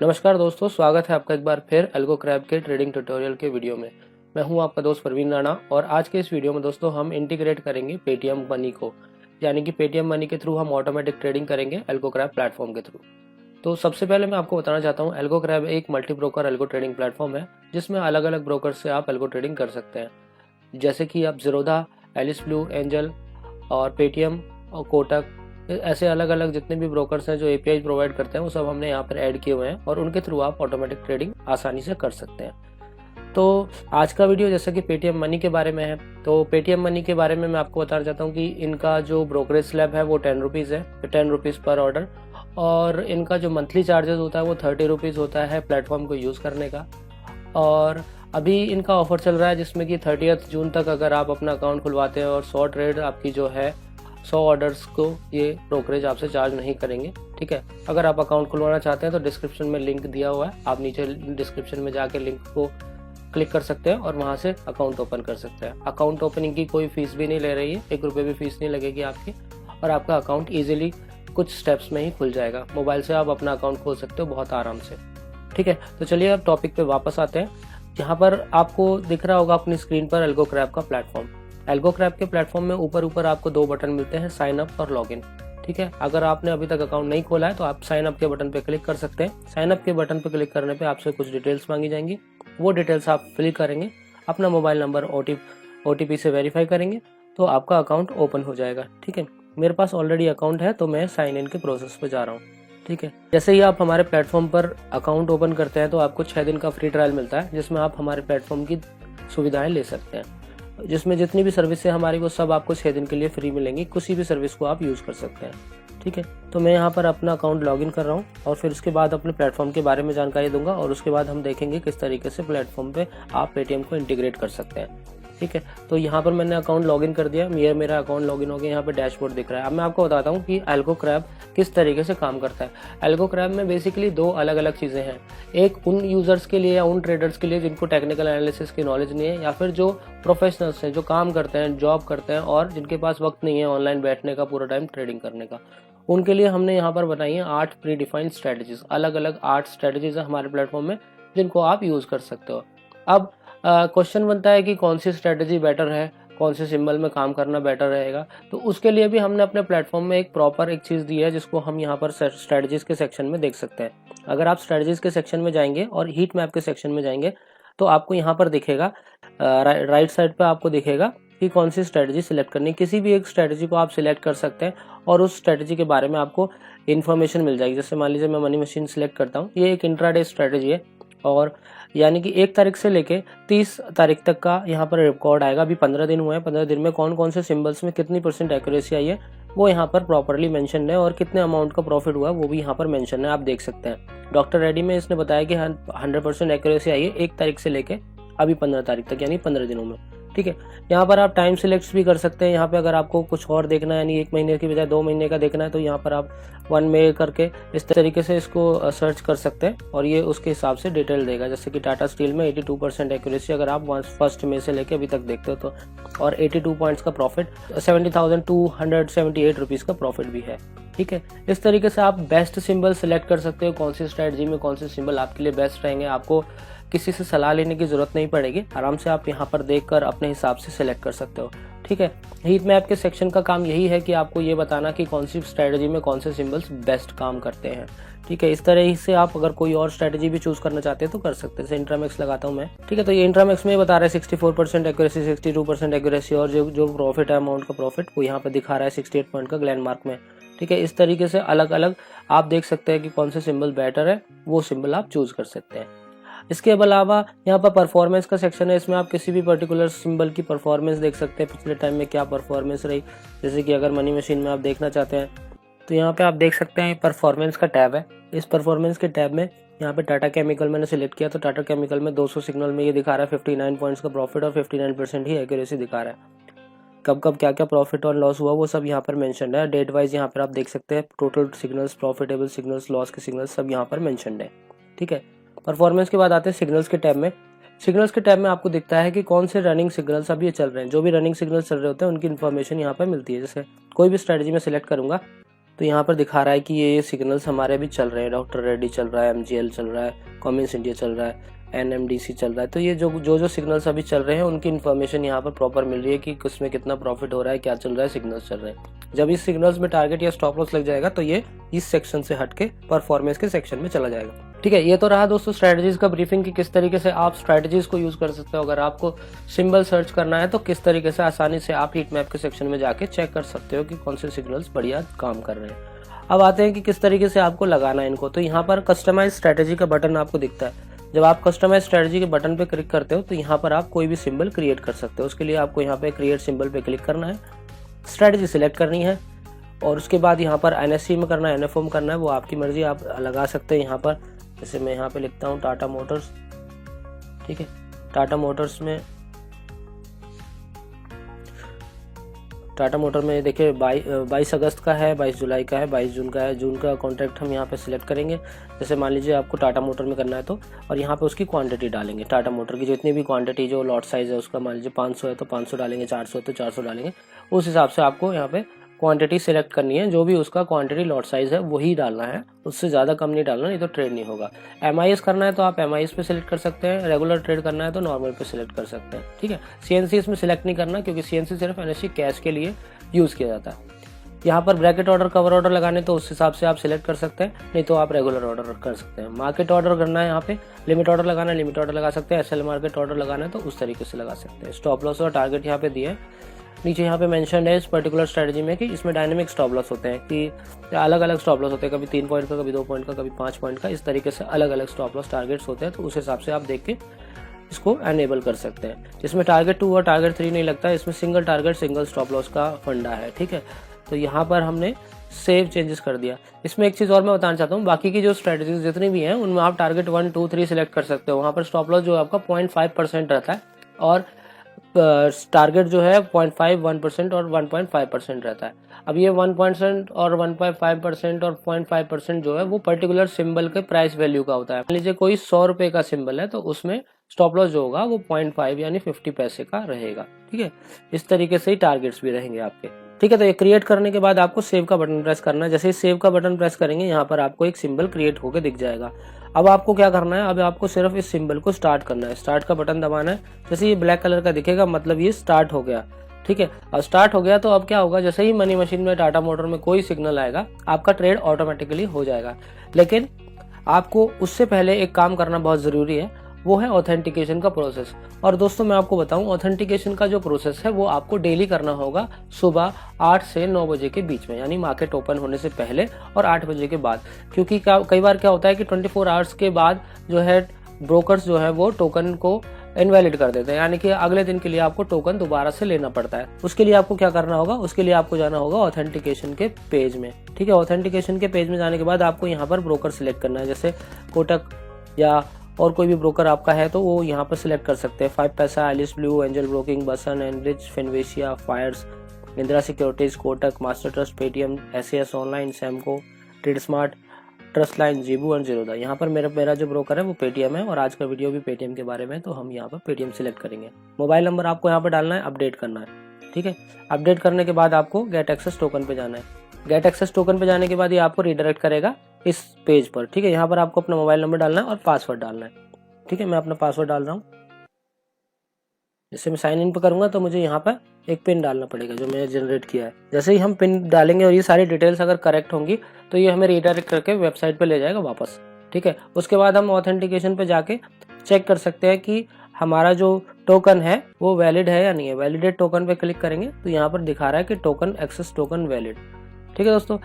नमस्कार दोस्तों, स्वागत है आपका एक बार फिर एल्गो क्रैब के ट्रेडिंग ट्यूटोरियल के वीडियो में। मैं हूं आपका दोस्त प्रवीण राणा और आज के इस वीडियो में दोस्तों हम इंटीग्रेट करेंगे पेटीएम मनी को, यानी कि पेटीएम मनी के थ्रू हम ऑटोमेटिक ट्रेडिंग करेंगे एल्गो क्रैब प्लेटफॉर्म के थ्रू। तो सबसे पहले मैं आपको बताना चाहता हूँ, एल्गो क्रैब एक multi broker algo trading platform है जिसमें अलग अलग ब्रोकर से आप एल्गो ट्रेडिंग कर सकते हैं। जैसे कि आप ज़ीरोधा, एलिस ब्लू, एंजल और पेटीएम और कोटक, ऐसे अलग अलग जितने भी ब्रोकर्स हैं जो एपीआई प्रोवाइड करते हैं वो सब हमने यहाँ पर ऐड किए हुए हैं और उनके थ्रू आप ऑटोमेटिक ट्रेडिंग आसानी से कर सकते हैं। तो आज का वीडियो जैसा कि पेटीएम मनी के बारे में है, तो पेटीएम मनी के बारे में मैं आपको बताना चाहता हूँ कि इनका जो ब्रोकरेज स्लैब है वो 10 रुपीज़ है, 10 रुपीज़ पर ऑर्डर। और इनका जो मंथली चार्जेस होता है वो 30 रुपीज़ होता है प्लेटफॉर्म को यूज़ करने का। और अभी इनका ऑफर चल रहा है जिसमें कि 30 जून तक अगर आप अपना अकाउंट खुलवाते हैं और 100 ट्रेड आपकी जो है 100 ऑर्डर्स को ये ब्रोकरेज आपसे चार्ज नहीं करेंगे। ठीक है, अगर आप अकाउंट खुलवाना चाहते हैं तो डिस्क्रिप्शन में लिंक दिया हुआ है, आप नीचे डिस्क्रिप्शन में जाके लिंक को क्लिक कर सकते हैं और वहां से अकाउंट ओपन कर सकते हैं। अकाउंट ओपनिंग की कोई फीस भी नहीं ले रही है, 1 रुपये भी फीस नहीं लगेगी आपकी, और आपका अकाउंट ईजिली कुछ स्टेप्स में ही खुल जाएगा। मोबाइल से आप अपना अकाउंट खोल सकते हो बहुत आराम से। ठीक है, तो चलिए अब टॉपिक पे वापस आते हैं। यहाँ पर आपको दिख रहा होगा अपनी स्क्रीन पर एल्गो क्रैब का प्लेटफॉर्म। एल्गो क्रैब के प्लेटफॉर्म में ऊपर आपको 2 बटन मिलते हैं, साइन अप और लॉगिन। ठीक है, अगर आपने अभी तक अकाउंट नहीं खोला है तो आप साइन अप के बटन पे क्लिक कर सकते हैं। साइन अप के बटन पे क्लिक करने पे आपसे कुछ डिटेल्स मांगी जाएंगी, वो डिटेल्स आप फिल करेंगे, अपना मोबाइल नंबर ओटीपी से वेरीफाई करेंगे तो आपका अकाउंट ओपन हो जाएगा। ठीक है, मेरे पास ऑलरेडी अकाउंट है तो मैं साइन इन के प्रोसेस पे जा रहा हूँ। ठीक है, जैसे ही आप हमारे प्लेटफॉर्म पर अकाउंट ओपन करते हैं तो आपको 6 दिन का फ्री ट्रायल मिलता है जिसमें आप हमारे प्लेटफॉर्म की सुविधाएं ले सकते हैं, जिसमें जितनी भी सर्विस है हमारी वो सब आपको 6 दिन के लिए फ्री मिलेंगी। किसी भी सर्विस को आप यूज़ कर सकते हैं। ठीक है, तो मैं यहाँ पर अपना अकाउंट लॉगिन कर रहा हूँ और फिर उसके बाद अपने प्लेटफॉर्म के बारे में जानकारी दूंगा और उसके बाद हम देखेंगे किस तरीके से प्लेटफॉर्म पे आप पेटीएम को इंटीग्रेट कर सकते हैं। ठीक है, तो यहाँ पर मैंने अकाउंट लॉगिन कर दिया, मेरा अकाउंट लॉगिन हो गया। यहाँ पे डैशबोर्ड दिख रहा है। अब मैं आपको बताता हूँ कि एल्गो क्रैब किस तरीके से काम करता है। एल्गो क्रैब में बेसिकली 2 अलग अलग चीज़ें हैं। एक उन यूजर्स के लिए या उन ट्रेडर्स के लिए जिनको टेक्निकल एनालिसिस की नॉलेज नहीं है, या फिर जो प्रोफेशनल्स हैं जो काम करते हैं, जॉब करते हैं और जिनके पास वक्त नहीं है ऑनलाइन बैठने का पूरा टाइम ट्रेडिंग करने का। उनके लिए हमने यहाँ पर बनाई है 8 प्री डिफाइंड स्ट्रेटजीज। अलग अलग 8 स्ट्रेटजीज है हमारे प्लेटफॉर्म में जिनको आप यूज कर सकते हो। अब क्वेश्चन बनता है कि कौन सी स्ट्रेटजी बेटर है, कौन से सिंबल में काम करना बेटर रहेगा। तो उसके लिए भी हमने अपने प्लेटफॉर्म में एक प्रॉपर एक चीज़ दी है जिसको हम यहाँ पर स्ट्रेटजीज के सेक्शन में देख सकते हैं। अगर आप स्ट्रेटजीज के सेक्शन में जाएंगे और हीट मैप के सेक्शन में जाएंगे तो आपको यहाँ पर दिखेगा, राइट साइड पर आपको दिखेगा कि कौन सी स्ट्रेटजी सिलेक्ट करनी है। किसी भी एक स्ट्रेटजी को आप सिलेक्ट कर सकते हैं और उस स्ट्रेटजी के बारे में आपको इन्फॉर्मेशन मिल जाएगी। जैसे मान लीजिए मैं मनी मशीन सिलेक्ट करता हूँ, ये एक इंट्राडे स्ट्रेटजी है और यानी कि 1 तारीख से लेके 30 तारीख तक का यहाँ पर रिकॉर्ड आएगा। अभी 15 दिन हुए हैं, 15 दिन में कौन कौन से सिंबल्स में कितनी % एक्यूरेसी आई है वो यहाँ पर प्रॉपरली मेंशन है, और कितने अमाउंट का प्रॉफिट हुआ वो भी यहाँ पर मेंशन है, आप देख सकते हैं। डॉक्टर रेड्डी में इसने बताया कि 100% एक्यूरेसी आई है 1 तारीख से लेके अभी 15 तारीख तक, यानी 15 दिनों में। ठीक है, यहाँ पर आप टाइम सिलेक्ट भी कर सकते हैं। यहाँ पे अगर आपको कुछ और देखना है, यानी 1 महीने की बजाय 2 महीने का देखना है, तो यहाँ पर आप 1 मई करके इस तरीके से इसको सर्च कर सकते हैं और ये उसके हिसाब से डिटेल देगा। जैसे कि टाटा स्टील में 82% एक्यूरेसी अगर आप 1 मई से लेके अभी तक देखते हो तो, और 82 पॉइंट्स का प्रॉफिट, 70,278 रुपीज़ का प्रॉफिट भी है। ठीक है, इस तरीके से आप बेस्ट सिंबल सेलेक्ट कर सकते हो, कौन सी स्ट्रेटजी में कौन से सिंबल आपके लिए बेस्ट रहेंगे। आपको किसी से सलाह लेने की जरूरत नहीं पड़ेगी, आराम से आप यहाँ पर देखकर अपने हिसाब से सिलेक्ट कर सकते हो। ठीक है, हीट मैप के सेक्शन का काम यही है कि आपको ये बताना कि कौन सी स्ट्रेटजी में कौन से सिंबल्स बेस्ट काम करते हैं। ठीक है, इस तरह से आप अगर कोई और स्ट्रेटजी भी चूज करना चाहते हैं तो कर सकते हैं। जैसे इंट्रामैक्स लगाता हूँ मैं। ठीक है, तो ये इंट्रामैक्स में बता रहा है 64% एक्यूरेसी, 62% एक्यूरेसी, और जो प्रॉफिट है, अमाउंट का प्रॉफिट वो यहाँ पर दिखा रहा है 68 पॉइंट का ग्लैंडमार्क में। ठीक है, इस तरीके से अलग अलग आप देख सकते हैं कि कौन से सिंबल बेटर है, वो सिंबल आप चूज कर सकते हैं। इसके अलावा यहाँ पर परफॉर्मेंस का सेक्शन है, इसमें आप किसी भी पर्टिकुलर सिंबल की परफॉर्मेंस देख सकते हैं, पिछले टाइम में क्या परफॉर्मेंस रही। जैसे कि अगर मनी मशीन में आप देखना चाहते हैं तो यहाँ पे आप देख सकते हैं परफॉर्मेंस का टैब है। इस परफॉर्मेंस के टैब में यहाँ पे टाटा केमिकल मैंने सिलेक्ट किया तो टाटा केमिकल में 200 सिग्नल में ये दिखा रहा है 59 पॉइंट्स का प्रॉफिट और 59% ही एक्यूरेसी दिखा रहा है। कब कब क्या क्या प्रॉफिट और लॉस हुआ वो सब यहाँ पर मेंशन्ड है। डेट वाइज यहाँ पर आप देख सकते हैं total signals, profitable signals, loss के सिग्नल्स सब यहाँ पर मेंशन्ड है। ठीक है, परफॉर्मेंस के बाद आते हैं सिग्नल्स के टैब में। सिग्नल्स के टैब में आपको दिखता है कि कौन से रनिंग सिग्नल्स अभी चल रहे हैं। जो भी रनिंग सिग्नल्स चल रहे होते हैं उनकी इन्फॉर्मेशन यहाँ पर मिलती है। जैसे कोई भी स्ट्रेटजी में सिलेक्ट करूंगा तो यहाँ पर दिखा रहा है कि ये सिग्नल्स हमारे अभी चल रहे हैं, डॉक्टर रेड्डी चल रहा है, MGL चल रहा है, कॉमिन्स इंडिया चल रहा है, NMDC चल रहा है। तो ये जो सिग्नल्स अभी चल रहे हैं उनकी इन्फॉर्मेशन यहाँ पर प्रॉपर मिल रही है कि किसमें कितना प्रॉफिट हो रहा है, क्या चल रहा है, सिग्नल्स चल रहे हैं। जब इस सिग्नल्स में टारगेट या स्टॉप लॉस लग जाएगा तो ये इस सेक्शन से हट के परफॉर्मेंस के सेक्शन में चला जाएगा। ठीक है, ये तो रहा दोस्तों स्ट्रैटेजीज का ब्रीफिंग कि किस तरीके से आप स्ट्रैटेजीज को यूज कर सकते हो। अगर आपको सिंबल सर्च करना है तो किस तरीके से आसानी से आप हीट मैप के सेक्शन में जाके चेक कर सकते हो कि कौन से सिग्नल्स बढ़िया काम कर रहे हैं। अब आते हैं कि किस तरीके से आपको लगाना है इनको। तो यहाँ पर कस्टमाइज स्ट्रैटेजी का बटन आपको दिखता है। जब आप कस्टमाइज स्ट्रैटेजी के बटन पे क्लिक करते हो तो यहाँ पर आप कोई भी सिंबल क्रिएट कर सकते हो। उसके लिए आपको यहाँ पे क्रिएट सिंबल पे क्लिक करना है, स्ट्रैटेजी सिलेक्ट करनी है और उसके बाद यहाँ पर NSE में करना है, NFO में करना है, वो आपकी मर्जी, आप लगा सकते हैं। यहाँ पर जैसे मैं यहाँ पे लिखता हूँ टाटा मोटर्स। ठीक है, टाटा मोटर्स में देखिए 22 अगस्त का है, 22 जुलाई का है, 22 जून का है। जून का कॉन्ट्रैक्ट हम यहाँ पे सिलेक्ट करेंगे। जैसे मान लीजिए आपको टाटा मोटर में करना है तो, और यहाँ पे उसकी क्वांटिटी डालेंगे। टाटा मोटर की जितनी भी क्वांटिटी जो लॉट साइज है उसका, मान लीजिए 500 है तो 500 डालेंगे, 400 है तो 400 डालेंगे। उस हिसाब से आपको यहाँ पे क्वांटिटी सिलेक्ट करनी है, जो भी उसका क्वांटिटी लॉट साइज है वही डालना है, उससे ज़्यादा कम नहीं डालना, नहीं तो ट्रेड नहीं होगा। MIS करना है तो आप MIS पे सिलेक्ट कर सकते हैं, रेगुलर ट्रेड करना है तो नॉर्मल पे सिलेक्ट कर सकते हैं। ठीक है, CNC इसमें सिलेक्ट नहीं करना क्योंकि CNC सिर्फ NSE कैश के लिए यूज़ किया जाता है। यहाँ पर ब्रैकेट ऑर्डर, कवर ऑर्डर लगाने तो उस हिसाब से आप सिलेक्ट कर सकते हैं, नहीं तो आप रेगुलर ऑर्डर कर सकते हैं। मार्केट ऑर्डर करना है, यहाँ पे लिमिट ऑर्डर लगाना है, लिमिट ऑर्डर लगा सकते हैं। SL मार्केट ऑर्डर लगाना है तो उस तरीके से लगा सकते हैं। स्टॉप लॉस और टारगेट यहाँ पे दिए हैं। नीचे यहाँ पे मेंशन है इस पर्टिकुलर स्ट्रेटजी में कि इसमें डायनेमिक स्टॉप लॉस होते हैं, कि अलग अलग स्टॉप लॉस होते हैं, कभी 3 पॉइंट का, कभी 2 पॉइंट का, कभी 5 पॉइंट का, इस तरीके से अलग अलग स्टॉप लॉस टारगेट्स होते हैं। तो उस हिसाब से आप देख के इसको एनेबल कर सकते हैं। इसमें टारगेट 2 और टारगेट 3 नहीं लगता है, इसमें single target single stop loss का फंडा है। ठीक है, तो यहाँ पर हमने सेव चेंजेस कर दिया। इसमें एक चीज़ और मैं बताना चाहता हूँ, बाकी की जो स्ट्रेटजीज जितनी भी हैं उनमें आप टारगेट 1, 2, 3 सिलेक्ट कर सकते हो। वहाँ पर स्टॉप लॉस जो आपका 0.5% रहता है और टारगेट जो है 0.5, 1% और 1.5% रहता है। अब ये 1% और 1.5% और 0.5% जो है वो पर्टिकुलर सिंबल के प्राइस वैल्यू का होता है। मान लीजिए कोई 100 रुपये का सिंबल है तो उसमें स्टॉप लॉस जो होगा वो 0.5 यानी 50 पैसे का रहेगा। ठीक है, इस तरीके से ही टारगेट्स भी रहेंगे आपके। ठीक है, तो ये क्रिएट करने के बाद आपको सेव का बटन प्रेस करना है। जैसे ही सेव का बटन प्रेस करेंगे यहाँ पर आपको एक सिंबल क्रिएट होकर दिख जाएगा। अब आपको क्या करना है, अब आपको सिर्फ इस सिंबल को स्टार्ट करना है। स्टार्ट का बटन दबाना है। जैसे ये ब्लैक कलर का दिखेगा मतलब ये स्टार्ट हो गया। ठीक है, अब स्टार्ट हो गया तो अब क्या होगा, जैसे ही मनी मशीन में, टाटा मोटर में कोई सिग्नल आएगा आपका ट्रेड ऑटोमेटिकली हो जाएगा। लेकिन आपको उससे पहले एक काम करना बहुत ज़रूरी है, वो है ऑथेंटिकेशन का प्रोसेस। और दोस्तों मैं आपको बताऊं, ऑथेंटिकेशन का जो प्रोसेस है वो आपको डेली करना होगा सुबह 8 से 9 बजे के बीच में, यानी मार्केट ओपन होने से पहले और 8 बजे के बाद। क्योंकि कई बार क्या होता है कि 24 आवर्स के बाद जो है ब्रोकर्स जो है वो टोकन को इनवैलिड कर देते हैं, यानी कि अगले दिन के लिए आपको टोकन दोबारा से लेना पड़ता है। उसके लिए आपको क्या करना होगा, उसके लिए आपको जाना होगा ऑथेंटिकेशन के पेज में। ठीक है, ऑथेंटिकेशन के पेज में जाने के बाद आपको यहाँ पर ब्रोकर सिलेक्ट करना है। जैसे कोटक या और कोई भी ब्रोकर आपका है तो वो यहाँ पर सिलेक्ट कर सकते हैं। 5 paisa, Alice Blue, Angel Broking, बसन, Enrich, Finvasia, Fyers, Indira Securities, Kotak, Master Trust, Paytm, SAS online, Samco, Trade Smart, Trust Line, Zebu और जीरोदा। यहाँ पर मेरा जो ब्रोकर है वो पेटीएम है और आज का वीडियो भी पेटीएम के बारे में, तो हम यहाँ पर पेटीएम सिलेक्ट करेंगे। मोबाइल नंबर आपको यहाँ पर डालना है, अपडेट करना है। ठीक है, अपडेट करने के बाद आपको गेट एक्सेस टोकन पे जाना है। गेट एक्सेस टोकन पे जाने के बाद ये आपको रिडायरेक्ट करेगा इस पेज पर। ठीक है, यहाँ पर आपको अपना मोबाइल नंबर डालना है और पासवर्ड डालना है। ठीक है, मैं अपना पासवर्ड डाल रहा हूँ। जैसे मैं साइन इन पे करूंगा तो मुझे यहाँ पर एक पिन डालना पड़ेगा जो मैंने जनरेट किया है। जैसे ही हम पिन डालेंगे और ये सारी डिटेल्स अगर करेक्ट होंगी तो ये हमें रिडायरेक्ट करके वेबसाइट पे ले जाएगा वापस। ठीक है, उसके बाद हम ऑथेंटिकेशन पे जाके चेक कर सकते हैं कि हमारा जो टोकन है वो वैलिड है या नहीं है। वैलिडेट टोकन पे क्लिक करेंगे तो यहाँ पर दिखा रहा है कि टोकन एक्सेस टोकन वैलिड। ठीक है दोस्तों,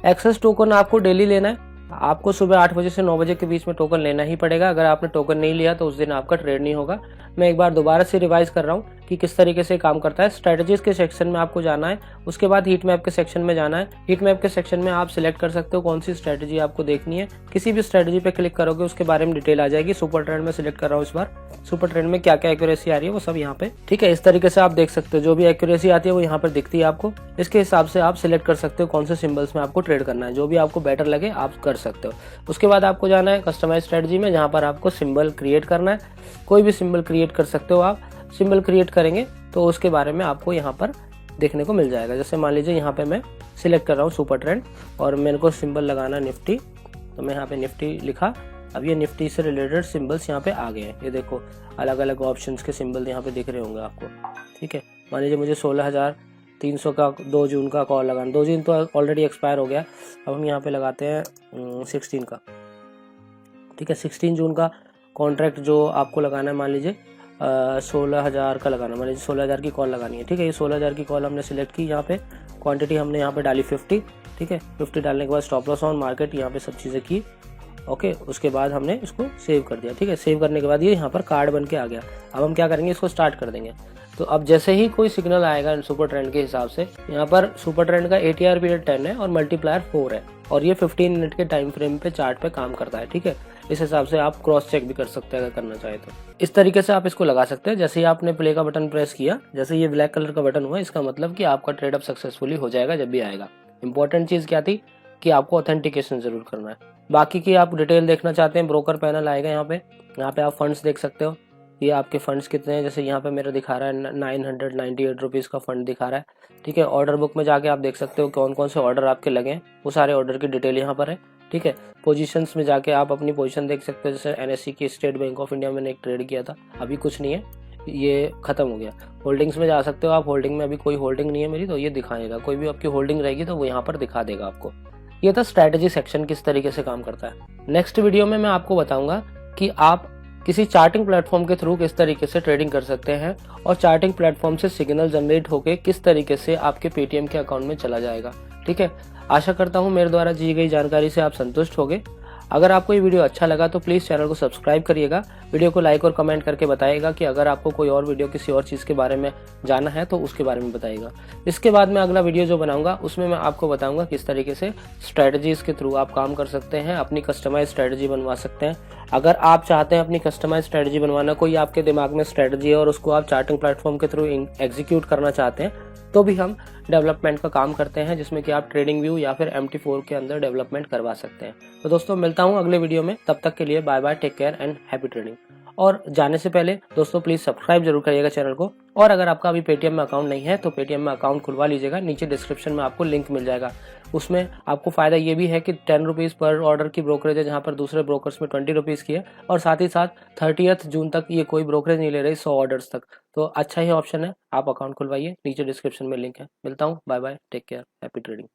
एक्सेस टोकन आपको डेली लेना है। आपको सुबह 8 बजे से 9 बजे के बीच में टोकन लेना ही पड़ेगा। अगर आपने टोकन नहीं लिया तो उस दिन आपका ट्रेड नहीं होगा। मैं एक बार दोबारा से रिवाइज कर रहा हूँ कि किस तरीके से काम करता है। स्ट्रेटजीज के सेक्शन में आपको जाना है, उसके बाद हीट मैप के सेक्शन में जाना है। हीट मैप के सेक्शन में आप सिलेक्ट कर सकते हो कौन सी स्ट्रेटजी आपको देखनी है। किसी भी स्ट्रेटजी पे क्लिक करोगे उसके बारे में डिटेल आ जाएगी। सुपर ट्रेंड में सिलेक्ट कर रहा हूँ इस बार। सुपर ट्रेंड में क्या क्या एक्यूरेसी आ रही है वो सब यहाँ पे। ठीक है, इस तरीके से आप देख सकते हो, जो भी एक्यूरेसी आती है वो यहाँ पर दिखती है आपको। इसके हिसाब से आप सिलेक्ट कर सकते हो कौन से सिंबल्स में आपको ट्रेड करना है। जो भी आपको बेटर लगे आप कर सकते हो। उसके बाद आपको जाना है कस्टमाइज स्ट्रेटजी में, जहाँ पर आपको सिंबल क्रिएट करना है। कोई भी सिंबल क्रिएट कर सकते हो आप। सिंबल क्रिएट करेंगे तो उसके बारे में आपको यहाँ पर देखने को मिल जाएगा। जैसे मान लीजिए यहाँ पे मैं सिलेक्ट कर रहा हूँ सुपर ट्रेंड और मेरे को सिंबल लगाना निफ्टी, तो मैं यहाँ पे निफ्टी लिखा। अब ये निफ्टी से रिलेटेड सिंबल्स यहाँ पे आ गए हैं। ये देखो अलग अलग ऑप्शंस के सिंबल यहाँ पे दिख रहे होंगे आपको, ठीक है। मान लीजिए मुझे 16,300 का 2 जून का कॉल लगाना, 2 जून तो ऑलरेडी एक्सपायर हो गया। अब हम यहाँ पे लगाते हैं 16 का, ठीक है। 16 जून का कॉन्ट्रैक्ट जो आपको लगाना है, मान लीजिए 16,000 का लगाना, मान लीजिए 16,000 की कॉल लगानी है, ठीक है। ये 16,000 की कॉल हमने सिलेक्ट की। यहाँ पे क्वांटिटी हमने यहाँ पे डाली 50, ठीक है। 50 डालने के बाद स्टॉप लॉस ऑन मार्केट यहाँ पे सब चीज़ें की, ओके। उसके बाद हमने इसको सेव कर दिया, ठीक है। सेव करने के बाद ये यहाँ पर कार्ड बन के आ गया। अब हम क्या करेंगे, इसको स्टार्ट कर देंगे। तो अब जैसे ही कोई सिग्नल आएगा सुपर ट्रेंड के हिसाब से, यहाँ पर सुपर ट्रेंड का ATR पीरियड 10 है और मल्टीप्लायर 4 है और ये 15 मिनट के टाइम फ्रेम पे चार्ट पे काम करता है, ठीक है। इस हिसाब से आप क्रॉस चेक भी कर सकते हैं अगर करना चाहे तो। इस तरीके से आप इसको लगा सकते हैं। जैसे ही आपने प्ले का बटन प्रेस किया, जैसे ये ब्लैक कलर का बटन हुआ, इसका मतलब कि आपका ट्रेड अब सक्सेसफुली हो जाएगा जब भी आएगा। इंपॉर्टेंट चीज़ क्या थी कि आपको ऑथेंटिकेशन जरूर करना है। बाकी की आप डिटेल देखना चाहते हैं, ब्रोकर पैनल आएगा यहाँ पे आप फंड्स देख सकते हो। ये आपके फंड्स कितने हैं, जैसे यहाँ पे मेरा दिखा रहा है 998 रुपीज़ का फंड दिखा रहा है, ठीक है। ऑर्डर बुक में जाके आप देख सकते हो कौन कौन से ऑर्डर आपके लगे हैं, वो सारे ऑर्डर की डिटेल यहाँ पर है, ठीक है। पोजीशंस में जाके आप अपनी पोजीशन देख सकते हो। जैसे NSE की स्टेट बैंक ऑफ इंडिया में एक ट्रेड किया था, अभी कुछ नहीं है, ये खत्म हो गया। होल्डिंग्स में जा सकते हो आप, होल्डिंग में अभी कोई होल्डिंग नहीं है मेरी, तो ये दिखाएगा। कोई भी आपकी होल्डिंग रहेगी तो वो यहाँ पर दिखा देगा आपको। ये था स्ट्रैटेजी सेक्शन किस तरीके से काम करता है। नेक्स्ट वीडियो में मैं आपको बताऊंगा कि आप किसी चार्टिंग प्लेटफॉर्म के थ्रू किस तरीके से ट्रेडिंग कर सकते हैं और चार्टिंग प्लेटफॉर्म से सिग्नल जनरेट होकर किस तरीके से आपके पेटीएम के अकाउंट में चला जाएगा, ठीक है। आशा करता हूँ मेरे द्वारा दी गई जानकारी से आप संतुष्ट होंगे। अगर आपको ये वीडियो अच्छा लगा तो प्लीज़ चैनल को सब्सक्राइब करिएगा, वीडियो को लाइक और कमेंट करके बताइएगा कि अगर आपको कोई और वीडियो किसी और चीज़ के बारे में जानना है तो उसके बारे में बताइएगा। इसके बाद मैं अगला वीडियो जो बनाऊंगा उसमें मैं आपको बताऊंगा किस तरीके से स्ट्रैटेजीज़ के थ्रू आप काम कर सकते हैं, अपनी कस्टमाइज स्ट्रैटेजी बनवा सकते हैं। अगर आप चाहते हैं अपनी कस्टमाइज स्ट्रैटेजी बनवाना, कोई आपके दिमाग में स्ट्रैटेजी है और उसको आप चार्टिंग प्लेटफॉर्म के थ्रू एग्जीक्यूट करना चाहते हैं, तो भी हम डेवलपमेंट का काम करते हैं, जिसमें कि आप ट्रेडिंग व्यू या फिर MT4 के अंदर डेवलपमेंट करवा सकते हैं। तो दोस्तों मिलता हूं अगले वीडियो में, तब तक के लिए bye bye, take care and happy trading. और जाने से पहले दोस्तों प्लीज सब्सक्राइब जरूर करिएगा चैनल को। और अगर आपका अभी पेटीएम में अकाउंट नहीं है तो पेटीएम में अकाउंट खुलवा लीजिएगा, नीचे डिस्क्रिप्शन में आपको लिंक मिल जाएगा। उसमें आपको फायदा ये भी है कि 10 रुपीज़ पर ऑर्डर की ब्रोकरेज है, जहाँ पर दूसरे ब्रोकर्स में 20 रुपीज़ की है, और साथ ही साथ 30 जून तक ये कोई ब्रोकरेज नहीं ले रही 100 ऑर्डर्स तक। तो अच्छा ही ऑप्शन है, आप अकाउंट खुलवाइए, नीचे डिस्क्रिप्शन में लिंक है। मिलता हूँ, bye bye, take care, happy trading.